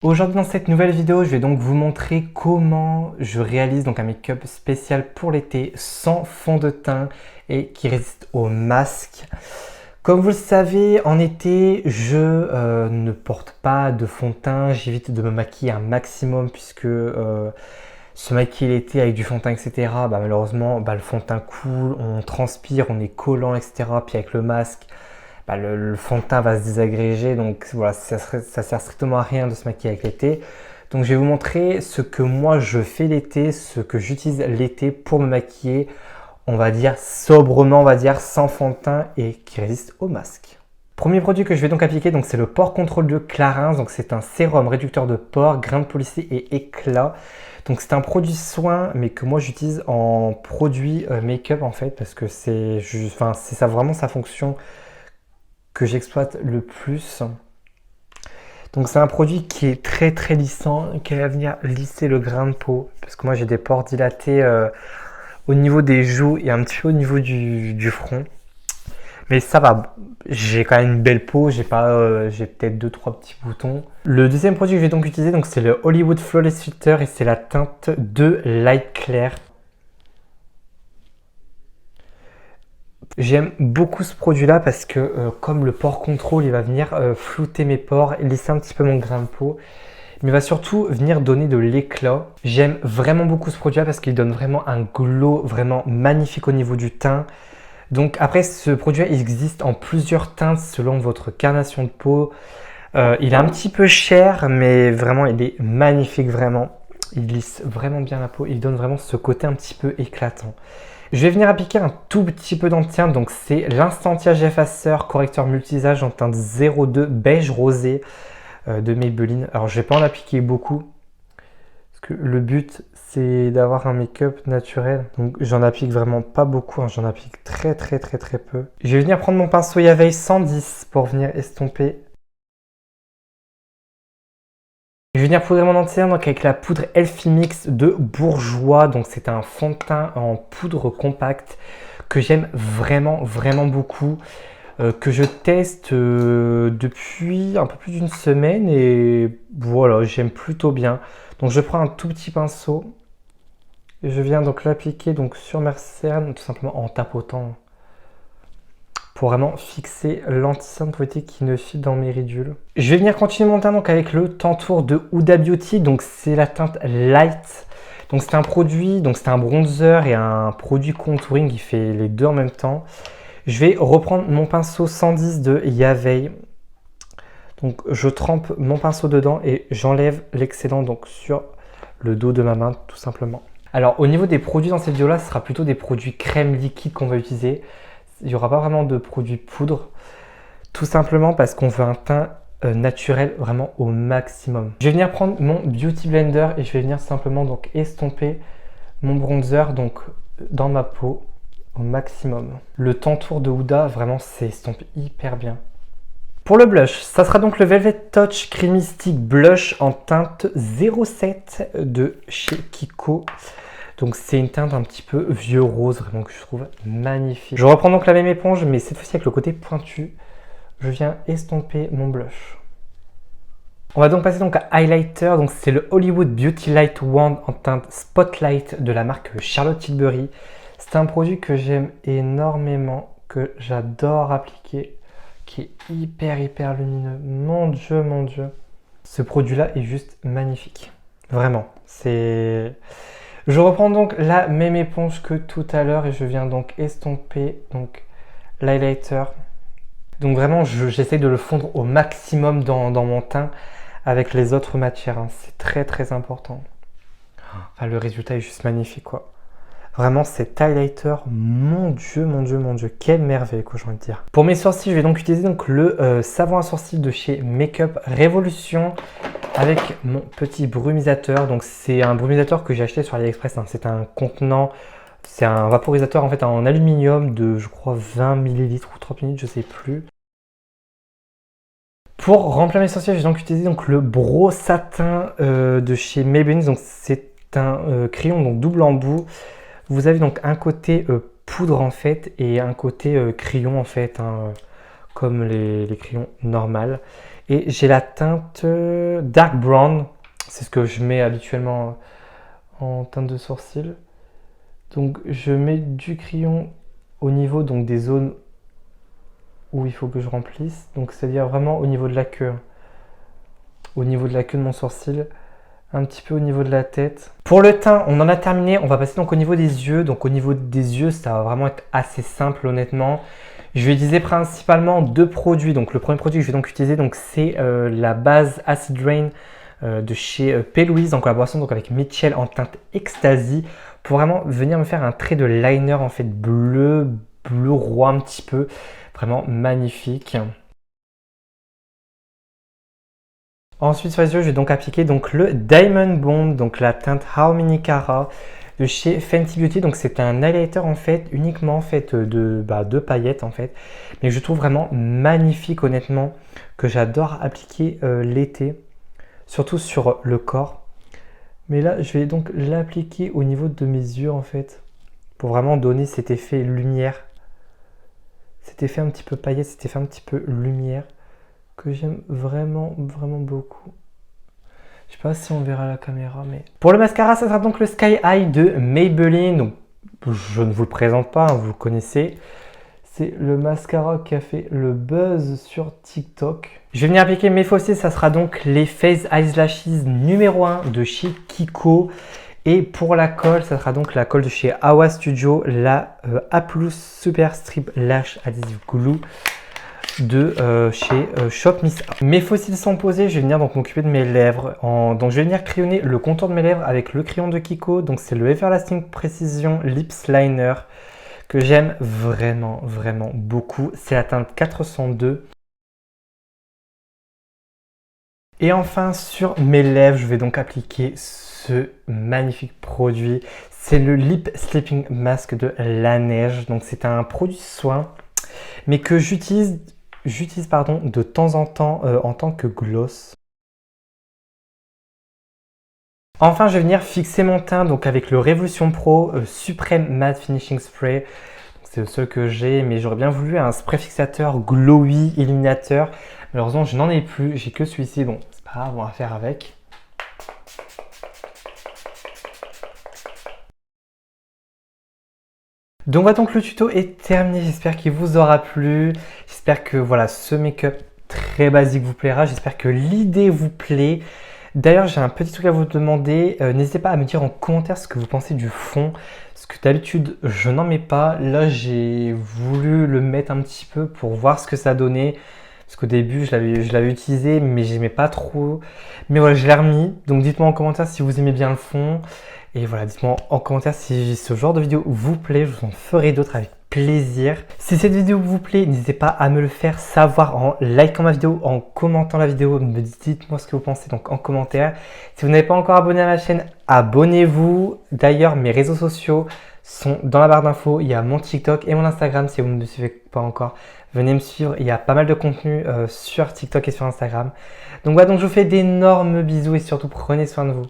Aujourd'hui dans cette nouvelle vidéo, je vais donc vous montrer comment je réalise donc un make-up spécial pour l'été sans fond de teint et qui résiste au masque. Comme vous le savez, en été, je ne porte pas de fond de teint, j'évite de me maquiller un maximum puisque se maquiller l'été avec du fond de teint, etc., malheureusement, le fond de teint coule, on transpire, on est collant, etc., puis avec le masque, le fond de teint va se désagréger, donc voilà, ça sert strictement à rien de se maquiller avec l'été. Donc je vais vous montrer ce que moi je fais l'été, ce que j'utilise l'été pour me maquiller, on va dire sobrement, on va dire sans fond de teint et qui résiste au masque. Premier produit que je vais donc appliquer, donc c'est le Pore Control de Clarins, donc c'est un sérum réducteur de pores, grains de polissé et éclat. Donc c'est un produit soin, mais que moi j'utilise en produit make-up en fait, parce que c'est ça vraiment sa fonction que j'exploite le plus. Donc c'est un produit qui est très très lissant, qui va venir lisser le grain de peau, parce que moi j'ai des pores dilatés au niveau des joues et un petit peu au niveau du front. Mais ça va, j'ai quand même une belle peau, j'ai peut-être 2-3 petits boutons. Le deuxième produit que je vais donc utiliser, donc c'est le Hollywood Flawless Filter et c'est la teinte de Light Clair. J'aime beaucoup ce produit-là parce que comme le pore control, il va venir flouter mes pores, lisser un petit peu mon grain de peau, mais il va surtout venir donner de l'éclat. J'aime vraiment beaucoup ce produit-là parce qu'il donne vraiment un glow vraiment magnifique au niveau du teint. Donc après, ce produit il existe en plusieurs teintes selon votre carnation de peau. Il est un petit peu cher, mais vraiment il est magnifique vraiment. Il lisse vraiment bien la peau, il donne vraiment ce côté un petit peu éclatant. Je vais venir appliquer un tout petit peu d'entretien, donc c'est l'instantiage effaceur correcteur multisage en teinte 02 beige rosé de Maybelline. Alors je vais pas en appliquer beaucoup, parce que le but c'est d'avoir un make-up naturel, donc j'en applique vraiment pas beaucoup, j'en applique très peu. Je vais venir prendre mon pinceau Yaveil 110 pour venir estomper. Je vais venir poudrer mon entier donc avec la poudre Elfie Mix de Bourjois. Donc c'est un fond de teint en poudre compacte que j'aime vraiment beaucoup. Que je teste depuis un peu plus d'une semaine et voilà, j'aime plutôt bien. Donc je prends un tout petit pinceau et je viens donc l'appliquer donc sur mes cernes tout simplement en tapotant pour vraiment fixer l'anti-cerne qui ne file dans mes ridules. Je vais venir continuer mon teint donc avec le Tantour de Huda Beauty, donc c'est la teinte Light. Donc c'est un produit, donc c'est un bronzer et un produit contouring qui fait les deux en même temps. Je vais reprendre mon pinceau 110 de Yaveil. Donc je trempe mon pinceau dedans et j'enlève l'excédent donc sur le dos de ma main tout simplement. Alors au niveau des produits dans cette vidéo là, ce sera plutôt des produits crème liquide qu'on va utiliser. Il n'y aura pas vraiment de produits poudre, tout simplement parce qu'on veut un teint naturel vraiment au maximum. Je vais venir prendre mon Beauty Blender et je vais venir simplement donc estomper mon bronzer donc dans ma peau au maximum. Le Tantour de Huda, vraiment, s'estompe hyper bien. Pour le blush, ça sera donc le Velvet Touch Creamy Stick Blush en teinte 07 de chez Kiko. Donc c'est une teinte un petit peu vieux rose, vraiment que je trouve magnifique. Je reprends donc la même éponge, mais cette fois-ci avec le côté pointu. Je viens estomper mon blush. On va donc passer donc à highlighter. Donc c'est le Hollywood Beauty Light Wand en teinte Spotlight de la marque Charlotte Tilbury. C'est un produit que j'aime énormément, que j'adore appliquer, qui est hyper lumineux. Mon Dieu. Ce produit-là est juste magnifique. Vraiment, c'est... Je reprends donc la même éponge que tout à l'heure et je viens donc estomper donc l'highlighter. Donc vraiment, j'essaie de le fondre au maximum dans mon teint avec les autres matières. C'est très important. Enfin, le résultat est juste magnifique, quoi. Vraiment, cet highlighter, mon Dieu, quelle merveille, quoi, j'ai envie de dire. Pour mes sourcils, je vais donc utiliser donc le savon à sourcils de chez Makeup Révolution avec mon petit brumisateur. Donc c'est un brumisateur que j'ai acheté sur AliExpress. C'est un contenant, c'est un vaporisateur en fait en aluminium de je crois 20 ml ou 30 ml, je sais plus. Pour remplir mes sourcils, je vais donc utiliser donc le Brow Satin de chez Maybelline. Donc c'est un crayon donc double embout. Vous avez donc un côté poudre en fait et un côté crayon en fait, comme les crayons normales. Et j'ai la teinte Dark Brown. C'est ce que je mets habituellement en teinte de sourcil. Donc je mets du crayon au niveau donc, des zones où il faut que je remplisse. Donc c'est-à-dire vraiment au niveau de la queue. Au niveau de la queue de mon sourcil. Un petit peu au niveau de la tête. Pour le teint, on en a terminé. On va passer donc au niveau des yeux. Donc au niveau des yeux, ça va vraiment être assez simple honnêtement. Je vais utiliser principalement 2 produits. Donc le premier produit que je vais donc utiliser, c'est la base Acid Rain de chez P. Louise en collaboration donc avec Mitchell en teinte Ecstasy pour vraiment venir me faire un trait de liner en fait bleu roi un petit peu. Vraiment magnifique. Ensuite sur les yeux, je vais donc appliquer donc le Diamond Bond, donc la teinte Harmony Cara de chez Fenty Beauty. Donc c'est un highlighter en fait uniquement fait de paillettes en fait, mais je trouve vraiment magnifique honnêtement, que j'adore appliquer l'été, surtout sur le corps. Mais là, je vais donc l'appliquer au niveau de mes yeux en fait, pour vraiment donner cet effet lumière, cet effet un petit peu paillette, cet effet un petit peu lumière, que j'aime vraiment beaucoup. Je sais pas si on verra la caméra, mais... Pour le mascara, ça sera donc le Sky High de Maybelline. Donc, je ne vous le présente pas, hein, vous le connaissez. C'est le mascara qui a fait le buzz sur TikTok. Je vais venir appliquer mes faux cils, ça sera donc les Face Eyelashes numéro 1 de chez Kiko. Et pour la colle, ça sera donc la colle de chez Awa Studio, la A+ Super Strip Lash Adhesive Glue de chez Shop Miss. Mes faux cils sont posés, je vais venir donc m'occuper de mes lèvres. Donc je vais venir crayonner le contour de mes lèvres avec le crayon de Kiko. Donc c'est le Everlasting Precision Lips Liner que j'aime vraiment beaucoup. C'est la teinte 402. Et enfin sur mes lèvres, je vais donc appliquer ce magnifique produit. C'est le Lip Sleeping Mask de Laneige. Donc c'est un produit soin, mais que j'utilise de temps en temps en tant que gloss. Enfin, je vais venir fixer mon teint donc avec le Revolution Pro Supreme Matte Finishing Spray. C'est le seul que j'ai, mais j'aurais bien voulu un spray fixateur glowy illuminateur. Malheureusement, je n'en ai plus, j'ai que celui-ci. Bon, c'est pas grave, on va faire avec. Donc voilà, donc le tuto est terminé, j'espère qu'il vous aura plu, j'espère que voilà, ce make-up très basique vous plaira, j'espère que l'idée vous plaît. D'ailleurs, j'ai un petit truc à vous demander, n'hésitez pas à me dire en commentaire ce que vous pensez du fond, parce que d'habitude je n'en mets pas, là j'ai voulu le mettre un petit peu pour voir ce que ça donnait, parce qu'au début je l'avais utilisé mais j'aimais pas trop, mais voilà, je l'ai remis, donc dites-moi en commentaire si vous aimez bien le fond. Et voilà, dites-moi en commentaire si ce genre de vidéo vous plaît, je vous en ferai d'autres avec plaisir. Si cette vidéo vous plaît, n'hésitez pas à me le faire savoir en likant ma vidéo, en commentant la vidéo, dites-moi ce que vous pensez donc en commentaire. Si vous n'êtes pas encore abonné à ma chaîne, abonnez-vous. D'ailleurs, mes réseaux sociaux sont dans la barre d'infos, il y a mon TikTok et mon Instagram si vous ne me suivez pas encore. Venez me suivre, il y a pas mal de contenu sur TikTok et sur Instagram. Donc voilà, donc je vous fais d'énormes bisous et surtout prenez soin de vous.